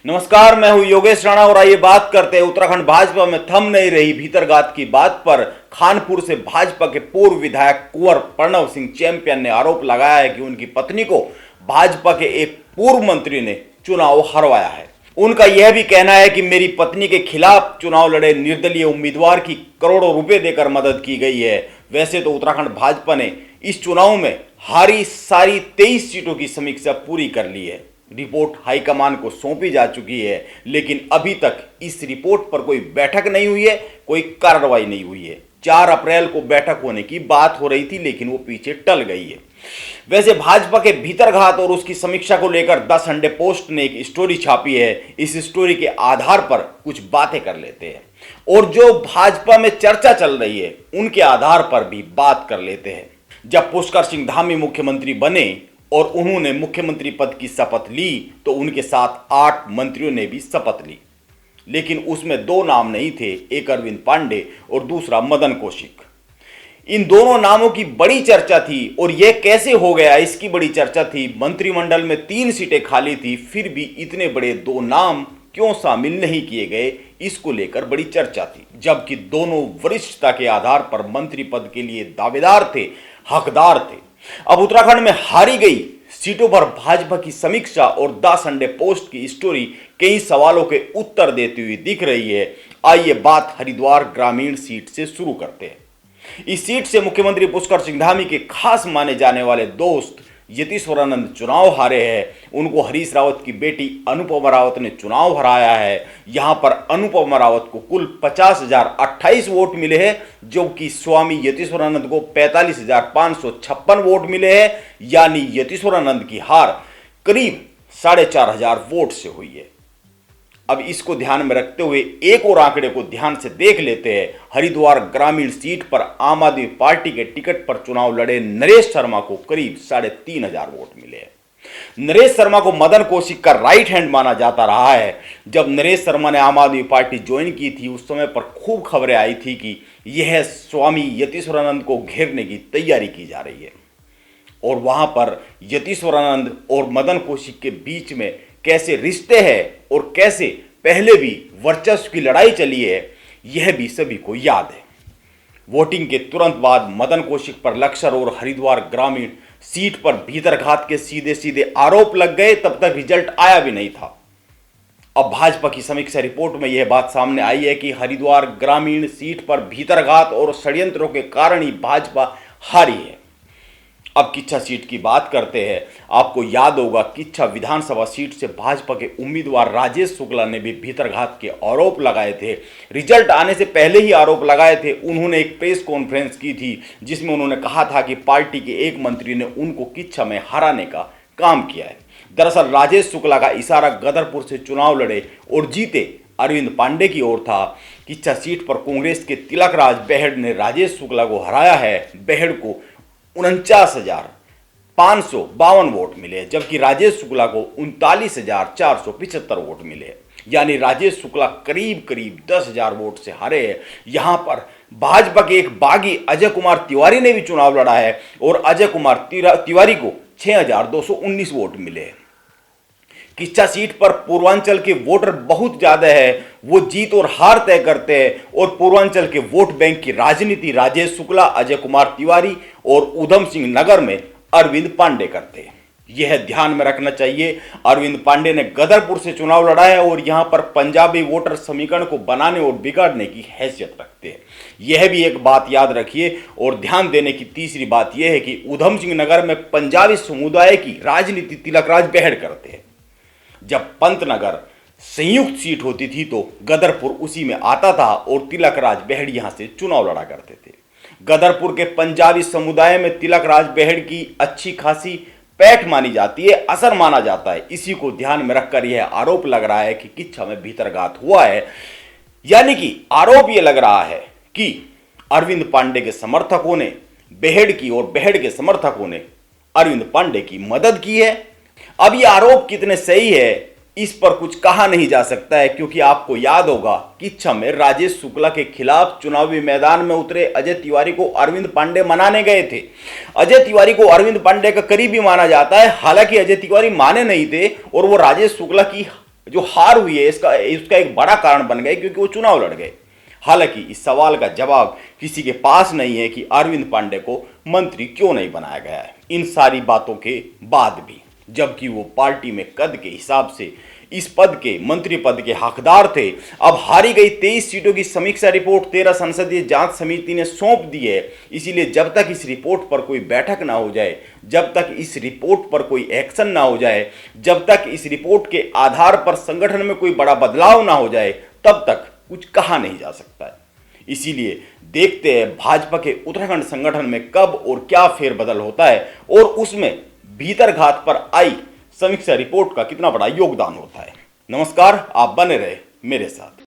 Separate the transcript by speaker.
Speaker 1: नमस्कार, मैं हूं योगेश राणा और आइए बात करते हैं उत्तराखंड भाजपा में थम नहीं रही भीतरघात की बात पर। खानपुर से भाजपा के पूर्व विधायक कुंवर प्रणव सिंह चैंपियन ने आरोप लगाया है कि उनकी पत्नी को भाजपा के एक पूर्व मंत्री ने चुनाव हरवाया है। उनका यह भी कहना है कि मेरी पत्नी के खिलाफ चुनाव लड़े निर्दलीय उम्मीदवार की करोड़ों रुपए देकर मदद की गई है। वैसे तो उत्तराखंड भाजपा ने इस चुनाव में हारी सारी 23 सीटों की समीक्षा पूरी कर ली है। रिपोर्ट हाईकमान को सौंपी जा चुकी है, लेकिन अभी तक इस रिपोर्ट पर कोई बैठक नहीं हुई है, कोई कार्रवाई नहीं हुई है। 4 अप्रैल को बैठक होने की बात हो रही थी, लेकिन वो पीछे टल गई है। वैसे भाजपा के भीतरघात और उसकी समीक्षा को लेकर द संडे पोस्ट ने एक स्टोरी छापी है। इस स्टोरी के आधार पर कुछ बातें कर लेते हैं और जो भाजपा में चर्चा चल रही है उनके आधार पर भी बात कर लेते हैं। जब पुष्कर सिंह धामी मुख्यमंत्री बने और उन्होंने मुख्यमंत्री पद की शपथ ली तो उनके साथ 8 मंत्रियों ने भी शपथ ली, लेकिन उसमें 2 नाम नहीं थे, एक अरविंद पांडे और दूसरा मदन कौशिक। इन दोनों नामों की बड़ी चर्चा थी और यह कैसे हो गया इसकी बड़ी चर्चा थी। मंत्रिमंडल में 3 सीटें खाली थी, फिर भी इतने बड़े 2 नाम क्यों शामिल नहीं किए गए, इसको लेकर बड़ी चर्चा थी। जबकि दोनों वरिष्ठता के आधार पर मंत्री पद के लिए दावेदार थे, हकदार थे। अब उत्तराखंड में हारी गई सीटों पर भाजपा की समीक्षा और द संडे पोस्ट की स्टोरी कई सवालों के उत्तर देती हुई दिख रही है। आइए बात हरिद्वार ग्रामीण सीट से शुरू करते हैं। इस सीट से मुख्यमंत्री पुष्कर सिंह धामी के खास माने जाने वाले दोस्त यतीश्वरानंद चुनाव हारे हैं। उनको हरीश रावत की बेटी अनुपमा रावत ने चुनाव हराया है। यहां पर अनुपमा रावत को कुल 50,028 वोट मिले हैं, जबकि स्वामी यतीश्वरानंद को 45,556 वोट मिले हैं। यानी यतीश्वरानंद की हार करीब 4,500 वोट से हुई है। अब इसको ध्यान में रखते हुए एक और आंकड़े को ध्यान से देख लेते हैं। हरिद्वार ग्रामीण सीट पर आम आदमी पार्टी के टिकट पर चुनाव लड़े नरेश शर्मा को करीब 3,500 वोट मिले हैं। नरेश शर्मा को मदन कौशिक का राइट हैंड माना जाता रहा है। जब नरेश शर्मा ने आम आदमी पार्टी ज्वाइन की थी उस समय पर खूब खबरें आई थी कि यह स्वामी यतीश्वरानंद को घेरने की तैयारी की जा रही है और वहां पर यतीश्वरानंद और मदन कौशिक के बीच में कैसे रिश्ते हैं और कैसे पहले भी वर्चस्व की लड़ाई चली है, यह भी सभी को याद है। वोटिंग के तुरंत बाद मदन कौशिक पर लक्सर और हरिद्वार ग्रामीण सीट पर भीतरघात के सीधे सीधे आरोप लग गए, तब तक रिजल्ट आया भी नहीं था। अब भाजपा की समीक्षा रिपोर्ट में यह बात सामने आई है कि हरिद्वार ग्रामीण सीट पर भीतरघात और षड्यंत्रों के कारण ही भाजपा हारी है। अब किच्छा सीट की बात करते हैं। आपको याद होगा किच्छा विधानसभा सीट से भाजपा के उम्मीदवार राजेश शुक्ला ने भी भीतरघात के आरोप लगाए थे। रिजल्ट आने से पहले ही आरोप लगाए थे। उन्होंने एक प्रेस कॉन्फ्रेंस की थी जिसमें उन्होंने कहा था कि पार्टी के एक मंत्री ने उनको किच्छा में हराने का काम किया है। दरअसल राजेश शुक्ला का इशारा गदरपुर से चुनाव लड़े और जीते अरविंद पांडे की ओर था। किच्छा सीट पर कांग्रेस के तिलकराज बेहड़ ने राजेश शुक्ला को हराया है। बेहड़ को 49,552 वोट मिले, जबकि राजेश शुक्ला को 39,475 वोट मिले। यानी राजेश शुक्ला करीब करीब 10,000 वोट से हारे हैं। यहां पर भाजपा के एक बागी अजय कुमार तिवारी ने भी चुनाव लड़ा है और अजय कुमार तिवारी को 6,219 वोट मिले। किच्छा सीट पर पूर्वांचल के वोटर बहुत ज्यादा है, वो जीत और हार तय करते हैं और पूर्वांचल के वोट बैंक की राजनीति राजेश शुक्ला, अजय कुमार तिवारी और उधम सिंह नगर में अरविंद पांडे करते हैं। यह ध्यान में रखना चाहिए। अरविंद पांडे ने गदरपुर से चुनाव लड़ा है और यहां पर पंजाबी वोटर समीकरण को बनाने और बिगाड़ने की हैसियत रखते हैं। यह भी एक बात याद रखिए। और ध्यान देने की तीसरी बात यह है कि उधम सिंह नगर में पंजाबी समुदाय की राजनीति तिलकराज बेहड़ करते हैं। जब पंतनगर संयुक्त सीट होती थी तो गदरपुर उसी में आता था और तिलकराज बेहड़ यहां से चुनाव लड़ा करते थे। गदरपुर के पंजाबी समुदाय में तिलकराज बेहड़ की अच्छी खासी पैठ मानी जाती है, असर माना जाता है। इसी को ध्यान में रखकर यह आरोप लग रहा है कि किच्छा में भीतरघात हुआ है। यानी कि आरोप यह लग रहा है कि अरविंद पांडे के समर्थकों ने बेहड़ की और बेहड़ के समर्थकों ने अरविंद पांडे की मदद की है। अब ये आरोप कितने सही है इस पर कुछ कहा नहीं जा सकता है, क्योंकि आपको याद होगा किच्छा में राजेश शुक्ला के खिलाफ चुनावी मैदान में उतरे अजय तिवारी को अरविंद पांडे मनाने गए थे। अजय तिवारी को अरविंद पांडे का करीबी माना जाता है, हालांकि अजय तिवारी माने नहीं थे और वो राजेश शुक्ला की जो हार हुई है इसका एक बड़ा कारण बन गए क्योंकि वो चुनाव लड़ गए। हालांकि इस सवाल का जवाब किसी के पास नहीं है कि अरविंद पांडे को मंत्री क्यों नहीं बनाया गया है इन सारी बातों के बाद भी, जबकि वो पार्टी में कद के हिसाब से इस पद के मंत्री पद के हकदार थे। अब हारी गई 23 सीटों की समीक्षा रिपोर्ट 13 संसदीय जांच समिति ने सौंप दी है। इसीलिए जब तक इस रिपोर्ट पर कोई बैठक ना हो जाए, जब तक इस रिपोर्ट पर कोई एक्शन ना हो जाए, जब तक इस रिपोर्ट के आधार पर संगठन में कोई बड़ा बदलाव ना हो जाए, तब तक कुछ कहा नहीं जा सकता है। इसीलिए देखते हैं भाजपा के उत्तराखंड संगठन में कब और क्या फेरबदल होता है और उसमें भीतरघात पर आई समीक्षा रिपोर्ट का कितना बड़ा योगदान होता है। नमस्कार, आप बने रहे मेरे साथ।